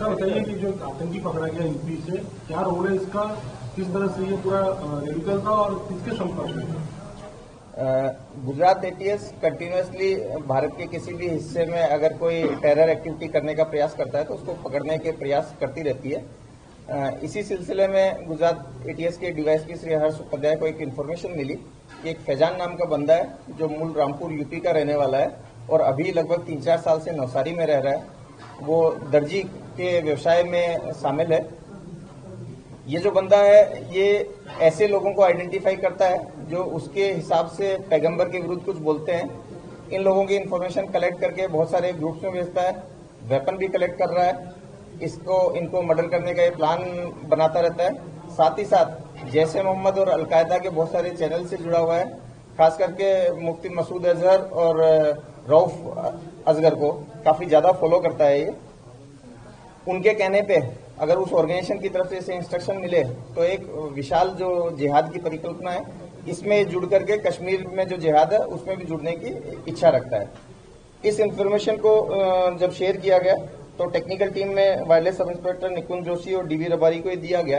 Sir बताइए कि जो आतंकी पकड़ा गया यूपी से, क्या रोल है इसका, किस तरह से ये पूरा रेडिकल था और किसके संपर्क में था? गुजरात एटीएस कंटिन्यूसली भारत के किसी भी हिस्से में अगर कोई टेरर एक्टिविटी करने का प्रयास करता है तो उसको पकड़ने के प्रयास करती रहती है। इसी सिलसिले में गुजरात एटीएस के डीवाईएसपी श्री हर्ष उपाध्याय को एक इन्फॉर्मेशन मिली कि एक फैजान नाम का बंदा है जो मूल रामपुर यूपी का रहने वाला है और अभी लगभग 3-4 साल से नवसारी में रह रहा है। वो दर्जी के व्यवसाय में शामिल है। ये जो बंदा है ये ऐसे लोगों को आइडेंटिफाई करता है जो उसके हिसाब से पैगंबर के विरुद्ध कुछ बोलते हैं। इन लोगों की इन्फॉर्मेशन कलेक्ट करके बहुत सारे ग्रुप्स में भेजता है, वेपन भी कलेक्ट कर रहा है, इनको मर्डर करने का ये प्लान बनाता रहता है। साथ ही साथ जैसे मोहम्मद और अलकायदा के बहुत सारे चैनल से जुड़ा हुआ है, खास करके मुफ्ती मसूद अजहर और रऊफ असगर को काफी ज्यादा फॉलो करता है ये। उनके कहने पे अगर उस ऑर्गेनाइजेशन की तरफ से इसे इंस्ट्रक्शन मिले तो एक विशाल जो जिहाद की परिकल्पना है इसमें जुड़ करके कश्मीर में जो जिहाद है उसमें भी जुड़ने की इच्छा रखता है। इस इंफॉर्मेशन को जब शेयर किया गया तो टेक्निकल टीम में वायरलेस सब इंस्पेक्टर निकुंज जोशी और डीवी रबारी को दिया गया।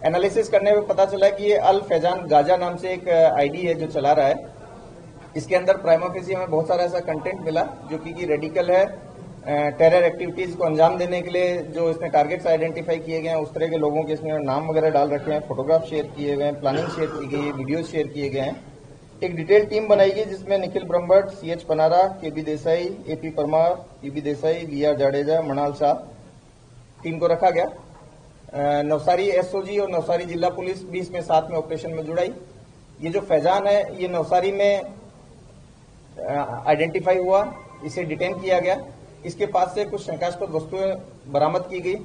एनालिसिस करने में पता चला कि ये अल फैजान गाजा नाम से एक आईडी है जो चला रहा है। इसके अंदर प्राइमा फेसी हमें बहुत सारा ऐसा कंटेंट मिला जो कि रेडिकल है, टेरर एक्टिविटीज को अंजाम देने के लिए जो इसमें टारगेट्स आइडेंटिफाई किए गए हैं उस तरह के लोगों के इसमें नाम वगैरह डाल रखे हैं, फोटोग्राफ शेयर किए गए हैं, प्लानिंग शेयर की गई है, वीडियो शेयर किए गए हैं। एक डिटेल टीम बनाई गई जिसमें Nikhil Brahmbhatt, CH Panara, KB Desai, AP Parmar, PB Desai, VR Jadeja, Mrunal Shah team को रखा गया। नवसारी एसओजी और नवसारी जिला पुलिस भी इसमें साथ में ऑपरेशन में जुड़ाई। ये जो फैजान है ये नवसारी में आइडेंटिफाई हुआ, इसे डिटेन किया गया। इसके पास से कुछ शंकास्पद वस्तुएं बरामद की गई।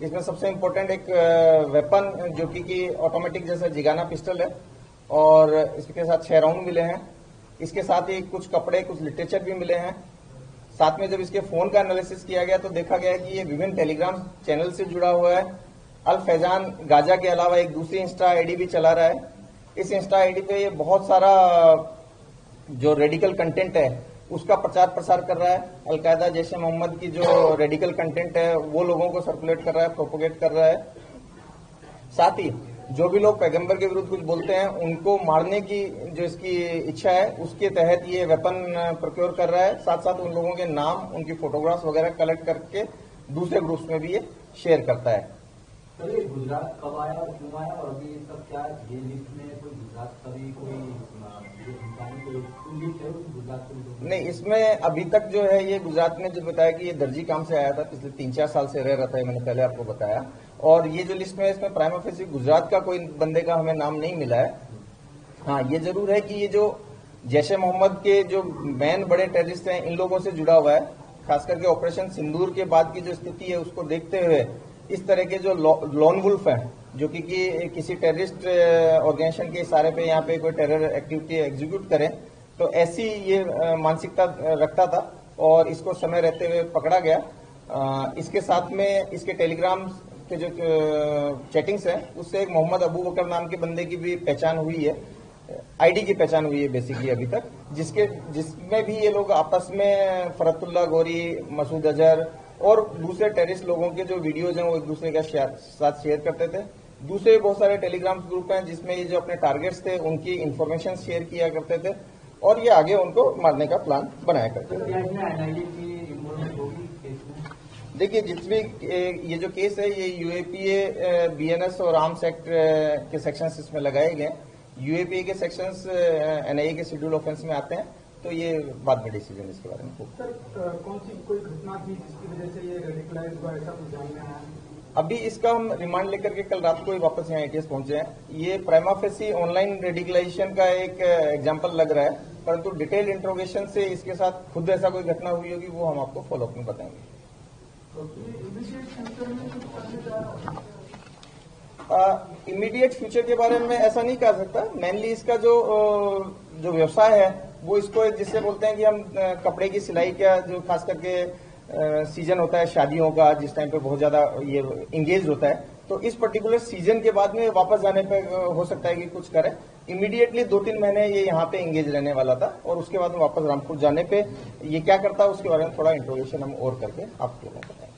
इसमें सबसे इम्पोर्टेंट एक वेपन जो कि ऑटोमेटिक जैसा जिगाना पिस्टल है और इसके साथ 6 राउंड मिले हैं। इसके साथ ही कुछ कपड़े, कुछ लिटरेचर भी मिले हैं। साथ में जब इसके फोन का एनालिसिस किया गया तो देखा गया कि ये विभिन्न टेलीग्राम चैनल से जुड़ा हुआ है। अल फैजान गाजा के अलावा एक दूसरी इंस्टा आईडी भी चला रहा है। इस इंस्टा आईडी पे ये बहुत सारा जो रेडिकल कंटेंट है उसका प्रचार प्रसार कर रहा है। अलकायदा जैसे मोहम्मद की जो रेडिकल कंटेंट है वो लोगों को सर्कुलेट कर रहा है, प्रोपोगेट कर रहा है। साथ ही जो भी लोग पैगंबर के विरुद्ध कुछ बोलते हैं उनको मारने की जो इसकी इच्छा है उसके तहत ये वेपन प्रोक्योर कर रहा है। साथ साथ उन लोगों के नाम, उनकी फोटोग्राफ्स वगैरह कलेक्ट करके दूसरे ग्रुप्स में भी ये शेयर करता है। तो ये गुजरात कब आया और क्यों आया और अभी सब क्या ये लिस्ट में कोई गुजरात का भी नहीं, इसमें अभी तक जो है ये गुजरात में जो बताया कि ये दर्जी काम से आया था, पिछले 3-4 साल से रह रहा था, मैंने पहले आपको बताया। और ये जो लिस्ट में है इसमें प्राइमा फेसी गुजरात का कोई बंदे का हमें नाम नहीं मिला है। हाँ, ये जरूर है कि ये जो जैश ए मोहम्मद के जो मेन बड़े टेररिस्ट हैं इन लोगों से जुड़ा हुआ है। खास करके ऑपरेशन सिंदूर के बाद की जो स्थिति है उसको देखते हुए इस तरह के जो लॉन वुल्फ हैं जो कि किसी टेररिस्ट ऑर्गेनाइजेशन के इशारे पे यहाँ पे कोई टेरर एक्टिविटी एग्जीक्यूट करें तो ऐसी ये मानसिकता रखता था और इसको समय रहते हुए पकड़ा गया। इसके साथ में इसके टेलीग्राम के जो चैटिंग्स हैं उससे एक मोहम्मद अबू बकर नाम के बंदे की भी पहचान हुई है, आईडी की पहचान हुई है बेसिकली अभी तक, जिसमें भी ये लोग आपस में फरतुल्ला गोरी, मसूद अजहर और दूसरे टेररिस्ट लोगों के जो वीडियोज हैं वो एक दूसरे के साथ शेयर करते थे। दूसरे बहुत सारे टेलीग्राम ग्रुप हैं जिसमें ये जो अपने टारगेट्स थे उनकी इंफॉर्मेशन शेयर किया करते थे और ये आगे उनको मारने का प्लान बनाया करते थे। देखिए, जितने ये जो केस है ये यूएपीए, बीएनएस और आर्म्स एक्ट के सेक्शंस इसमें लगाए गए। यूएपीए के सेक्शंस एनआईए के शेड्यूल ऑफेंस में आते हैं तो ये बाद में डिसीजन इसके बारे में होगा। सर, कौन सी कोई घटना थी जिसकी वजह से ये रेडिकलाइज हुआ, ऐसा कुछ जानने आया? अभी इसका हम रिमांड लेकर के कल रात को ही वापस यहाँ एटीएस पहुंचे हैं। ये प्राइमा फेसी ऑनलाइन रेडिकलाइजेशन का एक एग्जाम्पल लग रहा है, परंतु डिटेल इंट्रोगेशन से इसके साथ खुद ऐसा कोई घटना हुई होगी वो हम आपको फॉलोअप में बताएंगे। इमीडिएट फ्यूचर के बारे में ऐसा नहीं कह सकता। मेनली इसका जो व्यवसाय है वो इसको जिससे बोलते हैं कि हम कपड़े की सिलाई का जो खास करके सीजन होता है शादियों का, जिस टाइम पे बहुत ज्यादा ये इंगेज होता है, तो इस पर्टिकुलर सीजन के बाद में वापस जाने पे हो सकता है कि कुछ करे। इमीडिएटली 2-3 महीने ये यहाँ पे इंगेज रहने वाला था और उसके बाद में वापस रामपुर जाने पे ये क्या करता है उसके बारे में थोड़ा इंट्रोगेशन हम और करके आपको बताएंगे।